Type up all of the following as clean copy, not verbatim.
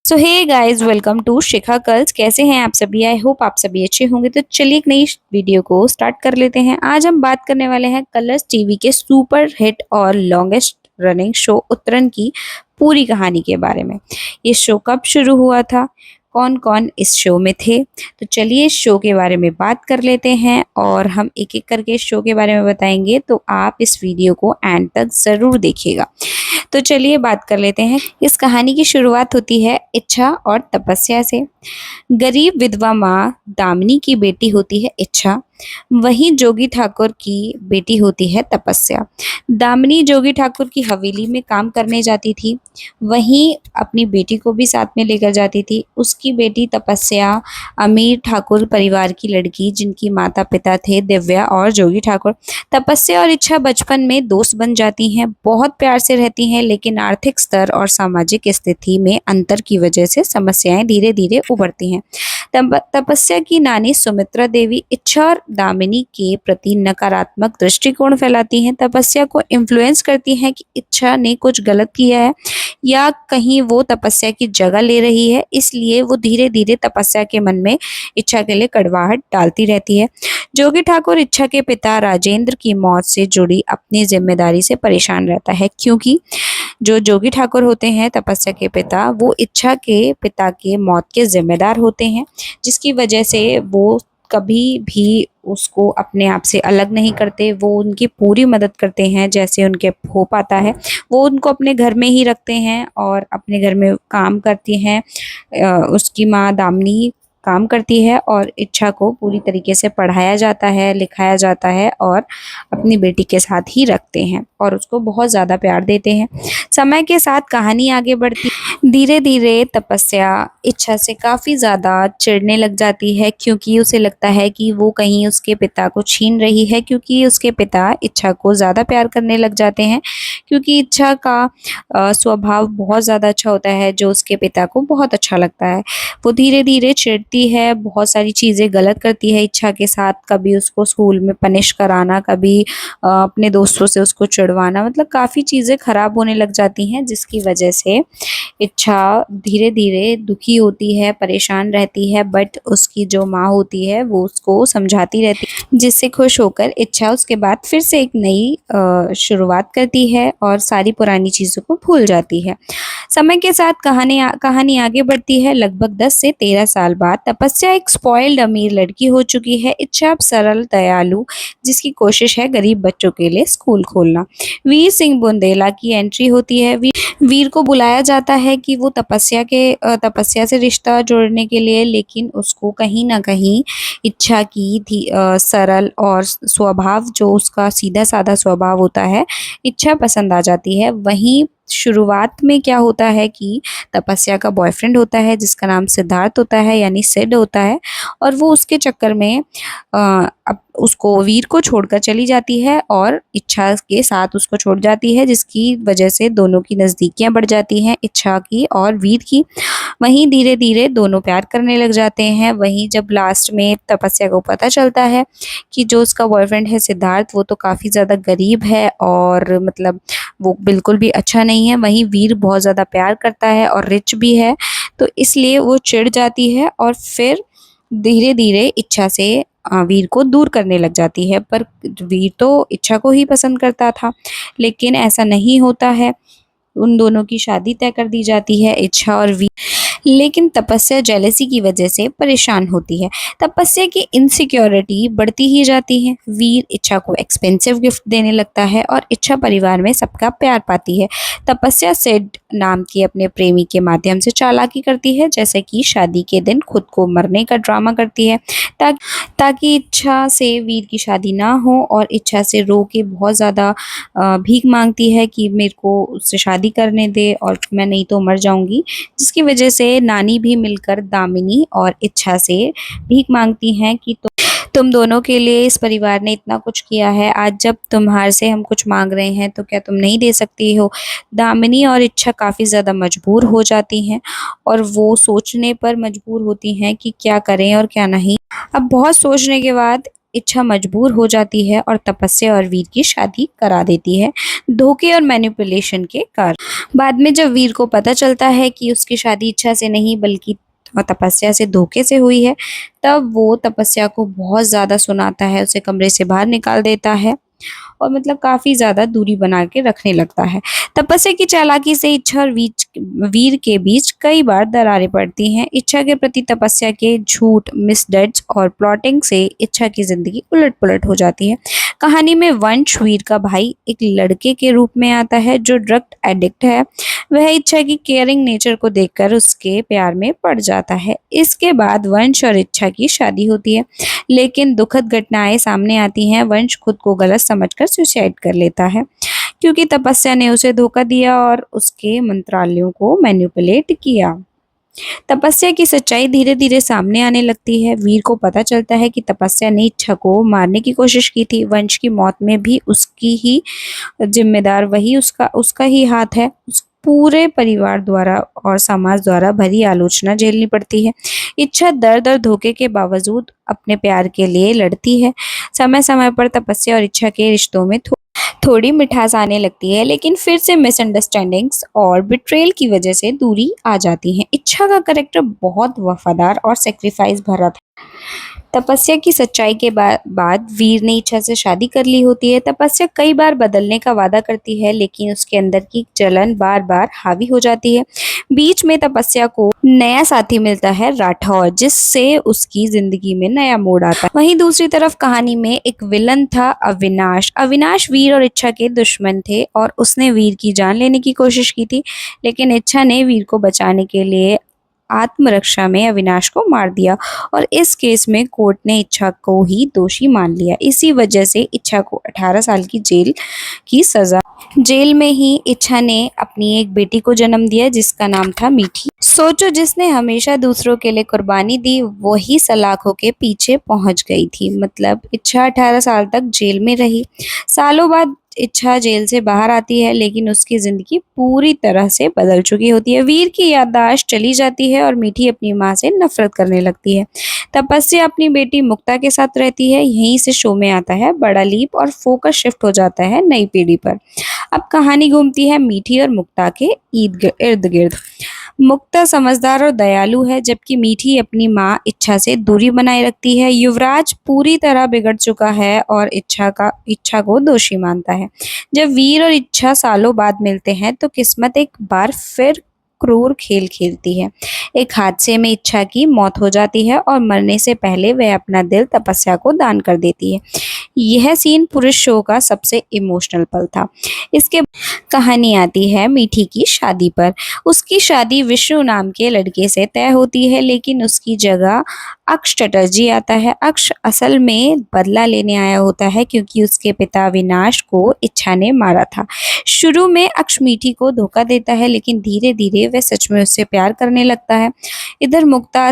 So hey guys, welcome to Shikha कल्स। कैसे हैं आप सभी? आई होप आप सभी अच्छे होंगे। तो चलिए एक नई वीडियो को स्टार्ट कर लेते हैं। आज हम बात करने वाले हैं कलर्स टीवी के सुपर हिट और लॉन्गेस्ट रनिंग शो उत्तरन की पूरी कहानी के बारे में। ये शो कब शुरू हुआ था, कौन कौन इस शो में थे, तो चलिए इस शो के बारे में बात कर लेते हैं और हम एक एक करके इस शो के बारे में बताएंगे। तो आप इस वीडियो को एंड तक जरूर देखिएगा। तो चलिए बात कर लेते हैं। इस कहानी की शुरुआत होती है इच्छा और तपस्या से। गरीब विधवा माँ दामिनी की बेटी होती है इच्छा, वहीं जोगी ठाकुर की बेटी होती है तपस्या। दामिनी जोगी ठाकुर की हवेली में काम करने जाती थी, वहीं अपनी बेटी को भी साथ में लेकर जाती थी। उसकी बेटी तपस्या अमीर ठाकुर परिवार की लड़की, जिनकी माता पिता थे दिव्या और जोगी ठाकुर। तपस्या और इच्छा बचपन में दोस्त बन जाती हैं, बहुत प्यार से रहती हैं, लेकिन आर्थिक स्तर और सामाजिक स्थिति में अंतर की वजह से समस्याएं धीरे धीरे उभरती हैं। तपस्या की नानी सुमित्रा देवी इच्छा और दामिनी के प्रति नकारात्मक दृष्टिकोण फैलाती हैं। तपस्या को इन्फ्लुएंस करती हैं कि इच्छा ने कुछ गलत किया है या कहीं वो तपस्या की जगह ले रही है, इसलिए वो धीरे धीरे तपस्या के मन में इच्छा के लिए कड़वाहट डालती रहती है। जोगी ठाकुर इच्छा के पिता राजेंद्र की मौत से जुड़ी अपनी जिम्मेदारी से परेशान रहता है, क्योंकि जो जोगी ठाकुर होते हैं तपस्या के पिता, वो इच्छा के पिता के मौत के जिम्मेदार होते हैं, जिसकी वजह से वो कभी भी उसको अपने आप से अलग नहीं करते। वो उनकी पूरी मदद करते हैं जैसे उनके हो पाता है। वो उनको अपने घर में ही रखते हैं और अपने घर में काम करती हैं। उसकी माँ दामिनी काम करती है और इच्छा को पूरी तरीके से पढ़ाया जाता है, लिखाया जाता है और अपनी बेटी के साथ ही रखते हैं और उसको बहुत ज़्यादा प्यार देते हैं। समय के साथ कहानी आगे बढ़ती, धीरे धीरे तपस्या इच्छा से काफ़ी ज़्यादा चिढ़ने लग जाती है, क्योंकि उसे लगता है कि वो कहीं उसके पिता को छीन रही है, क्योंकि उसके पिता इच्छा को ज़्यादा प्यार करने लग जाते हैं। क्योंकि इच्छा का स्वभाव बहुत ज़्यादा अच्छा होता है, जो उसके पिता को बहुत अच्छा लगता है। वो धीरे धीरे चिढ़ती है, बहुत सारी चीज़ें गलत करती है इच्छा के साथ। कभी उसको स्कूल में पनिश कराना, कभी अपने दोस्तों से उसको चिढ़वाना, मतलब काफ़ी चीज़ें खराब होने लग जाती हैं, जिसकी वजह से इच्छा धीरे धीरे दुखी होती है, परेशान रहती है। बट उसकी जो माँ होती है वो उसको समझाती रहती है, जिससे खुश होकर इच्छा उसके बाद फिर से एक नई शुरुआत करती है और सारी पुरानी चीज़ों को भूल जाती है। समय के साथ कहानी आगे बढ़ती है। लगभग 10 से 13 साल बाद तपस्या एक स्पॉइल्ड अमीर लड़की हो चुकी है। इच्छा अब सरल दयालु, जिसकी कोशिश है गरीब बच्चों के लिए स्कूल खोलना। वीर सिंह बुंदेला की एंट्री होती है। वीर को बुलाया जाता है कि वो तपस्या से रिश्ता जोड़ने के लिए, लेकिन उसको कहीं ना कहीं इच्छा की सरल और स्वभाव, जो उसका सीधा साधा स्वभाव होता है, इच्छा पसंद आ जाती है। वहीं शुरुआत में क्या होता है कि तपस्या का बॉयफ्रेंड होता है जिसका नाम सिद्धार्थ होता है, यानी सिड होता है, और वो उसके चक्कर में अब उसको वीर को छोड़कर चली जाती है और इच्छा के साथ उसको छोड़ जाती है, जिसकी वजह से दोनों की नज़दीकियां बढ़ जाती हैं, इच्छा की और वीर की। वहीं धीरे धीरे दोनों प्यार करने लग जाते हैं। वहीं जब लास्ट में तपस्या को पता चलता है कि जो उसका बॉयफ्रेंड है सिद्धार्थ, वो तो काफ़ी ज़्यादा गरीब है और मतलब वो बिल्कुल भी अच्छा नहीं है, वहीं वीर बहुत ज़्यादा प्यार करता है और रिच भी है, तो इसलिए वो चिढ़ जाती है और फिर धीरे धीरे इच्छा से वीर को दूर करने लग जाती है। पर वीर तो इच्छा को ही पसंद करता था, लेकिन ऐसा नहीं होता है। उन दोनों की शादी तय कर दी जाती है, इच्छा और वीर। लेकिन तपस्या जेलेसी की वजह से परेशान होती है। तपस्या की इनसिक्योरिटी बढ़ती ही जाती है। वीर इच्छा को एक्सपेंसिव गिफ्ट देने लगता है और इच्छा परिवार में सबका प्यार पाती है। तपस्या सिड नाम की अपने प्रेमी के माध्यम से चालाकी करती है, जैसे कि शादी के दिन खुद को मरने का ड्रामा करती है, ताकि इच्छा से वीर की शादी ना हो, और इच्छा से रो के बहुत ज़्यादा भीख मांगती है कि मेरे को उससे शादी करने दे और मैं नहीं तो मर जाऊंगी, जिसकी वजह से नानी भी मिलकर दामिनी और इच्छा से भीख मांगती हैं कि तुम दोनों के लिए इस परिवार ने इतना कुछ किया है, आज जब तुम्हारे से हम कुछ मांग रहे हैं तो क्या तुम नहीं दे सकती हो। दामिनी और इच्छा काफ़ी ज़्यादा मजबूर हो जाती हैं और वो सोचने पर मजबूर होती हैं कि क्या करें और क्या नहीं। अब बहुत सोचने के बाद इच्छा मजबूर हो जाती है और तपस्या और वीर की शादी करा देती है, धोखे और मैनिपुलेशन के कारण। बाद में जब वीर को पता चलता है कि उसकी शादी इच्छा से नहीं बल्कि तपस्या से धोखे से हुई है, तब वो तपस्या को बहुत ज़्यादा सुनाता है, उसे कमरे से बाहर निकाल देता है और मतलब काफ़ी ज़्यादा दूरी बना के रखने लगता है। तपस्या की चालाकी से इच्छा और वीर के बीच कई बार दरारें पड़ती हैं। इच्छा के प्रति तपस्या के झूठ, मिसडैट्स और प्लॉटिंग से इच्छा की ज़िंदगी उलट-पुलट हो जाती है। कहानी में वंश वीर का भाई एक लड़के के रूप में आता है जो ड्रग एडिक्ट है। वह इच्छा की केयरिंग नेचर को देखकर उसके प्यार में पड़ जाता है। इसके बाद वंश और इच्छा की शादी होती है, लेकिन दुखद घटनाएं सामने आती हैं। वंश खुद को गलत समझकर सुसाइड कर लेता है क्योंकि तपस्या ने उसे धोखा दिया और उसके मंत्रालयों को मैनिपुलेट किया। तपस्या की सच्चाई धीरे धीरे सामने आने लगती है। वीर को पता चलता है कि तपस्या ने इच्छा को मारने की कोशिश की थी। वंश की मौत में भी उसकी ही जिम्मेदार वही उसका उसका ही हाथ है। पूरे परिवार द्वारा और समाज द्वारा भरी आलोचना झेलनी पड़ती है। इच्छा दर्द और धोखे के बावजूद अपने प्यार के लिए लड़ती है। समय समय पर तपस्या और इच्छा के रिश्तों में थोड़ी मिठास आने लगती है, लेकिन फिर से मिसअंडरस्टैंडिंग्स और बिट्रेयल की वजह से दूरी आ जाती है। इच्छा का कैरेक्टर बहुत वफादार और सेक्रीफाइस भरा था। तपस्या की सच्चाई के बाद वीर ने इच्छा से शादी कर ली होती है। तपस्या कई बार बदलने का वादा करती है, लेकिन उसके अंदर की जलन बार बार हावी हो जाती है। बीच में तपस्या को नया साथी मिलता है, राठौर, जिससे उसकी जिंदगी में नया मोड़ आता है। वहीं दूसरी तरफ कहानी में एक विलन था, अविनाश। अविनाश वीर और इच्छा के दुश्मन थे और उसने वीर की जान लेने की कोशिश की थी, लेकिन इच्छा ने वीर को बचाने के लिए आत्मरक्षा में अविनाश को मार दिया और इस केस में कोर्ट ने इच्छा को ही दोषी मान लिया। इसी वजह से इच्छा को 18 साल की जेल की सजा। जेल में ही इच्छा ने अपनी एक बेटी को जन्म दिया जिसका नाम था मीठी। सोचो, जिसने हमेशा दूसरों के लिए कुर्बानी दी वही सलाखों के पीछे पहुंच गई थी। मतलब इच्छा 18 साल तक जेल में रही। सालों बाद इच्छा जेल से बाहर आती है, लेकिन उसकी जिंदगी पूरी तरह से बदल चुकी होती है। वीर की याददाश्त चली जाती है और मीठी अपनी माँ से नफरत करने लगती है। तपस्या अपनी बेटी मुक्ता के साथ रहती है। यहीं से शो में आता है बड़ा लीप और फोकस शिफ्ट हो जाता है नई पीढ़ी पर। अब कहानी घूमती है मीठी और मुक्ता के इर्द गिर्द। मुक्ता समझदार और दयालु है, जबकि मीठी अपनी माँ इच्छा से दूरी बनाए रखती है। युवराज पूरी तरह बिगड़ चुका है और इच्छा को दोषी मानता है। जब वीर और इच्छा सालों बाद मिलते हैं तो किस्मत एक बार फिर क्रूर खेल खेलती है। एक हादसे में इच्छा की मौत हो जाती है और मरने से पहले वह अपना दिल तपस्या को दान कर देती है। यह सीन पूरे शो का सबसे इमोशनल पल था। इसके कहानी आती है मीठी की शादी पर। उसकी शादी विष्णु नाम के लड़के से तय होती है, लेकिन उसकी जगह अक्ष चटर्जी आता है। अक्ष असल में बदला लेने आया होता है क्योंकि उसके पिता विनाश को इच्छा ने मारा था। शुरू में अक्ष मीठी को धोखा देता है, लेकिन धीरे धीरे वह सच में उससे प्यार करने लगता है। इधर मुक्ता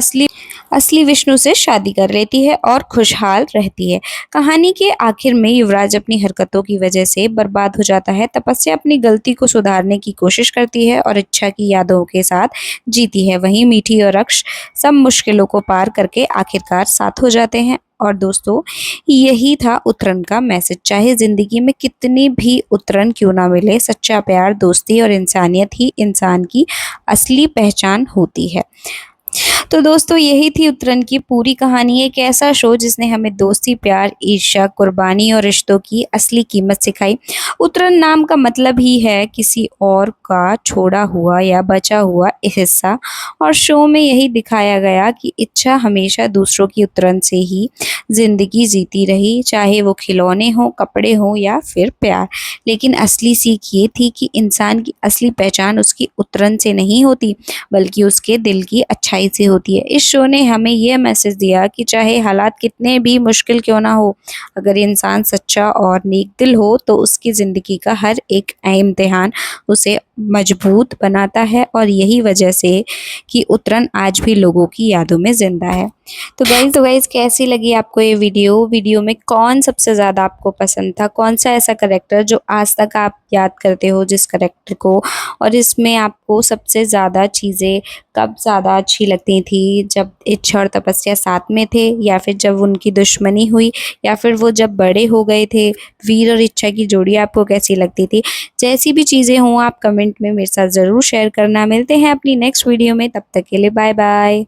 असली विष्णु से शादी कर लेती है और खुशहाल रहती है। कहानी के आखिर में युवराज अपनी हरकतों की वजह से बर्बाद हो जाता है। तपस्या अपनी गलती को सुधारने की कोशिश करती है और इच्छा की यादों के साथ जीती है। वहीं मीठी और अक्ष सब मुश्किलों को पार करके आखिरकार साथ हो जाते हैं। और दोस्तों, यही था उतरन का मैसेज। चाहे जिंदगी में कितनी भी उतरन क्यों ना मिले, सच्चा प्यार, दोस्ती और इंसानियत ही इंसान की असली पहचान होती है। तो दोस्तों, यही थी उतरन की पूरी कहानी। एक ऐसा शो जिसने हमें दोस्ती, प्यार, ईर्ष्या, कुर्बानी और रिश्तों की असली कीमत सिखाई। उतरन नाम का मतलब ही है किसी और का छोड़ा हुआ या बचा हुआ हिस्सा, और शो में यही दिखाया गया कि इच्छा हमेशा दूसरों की उतरन से ही जिंदगी जीती रही, चाहे वो खिलौने हो, कपड़े हो या फिर प्यार। लेकिन असली सीख ये थी कि इंसान की असली पहचान उसकी उतरन से नहीं होती, बल्कि उसके दिल की अच्छाई से होती है। इस शो ने हमें यह मैसेज दिया कि चाहे हालात कितने भी मुश्किल क्यों ना हो, अगर इंसान सच्चा और नेक दिल हो तो उसकी ज़िंदगी का हर एक इम्तिहान उसे मजबूत बनाता है। और यही वजह से कि उतरन आज भी लोगों की यादों में जिंदा है। तो गाइज कैसी लगी आपको ये वीडियो में कौन सबसे ज़्यादा आपको पसंद था, कौन सा ऐसा करेक्टर जो आज तक आप याद करते हो जिस करेक्टर को, और इसमें आपको सबसे ज़्यादा चीज़ें कब ज़्यादा अच्छी लगती थी, जब इच्छा और तपस्या साथ में थे, या फिर जब उनकी दुश्मनी हुई, या फिर वो जब बड़े हो गए थे। वीर और इच्छा की जोड़ी आपको कैसी लगती थी? जैसी भी चीज़ें हों आप कमेंट में मेरे साथ ज़रूर शेयर करना। मिलते हैं अपनी नेक्स्ट वीडियो में, तब तक के लिए बाय बाय।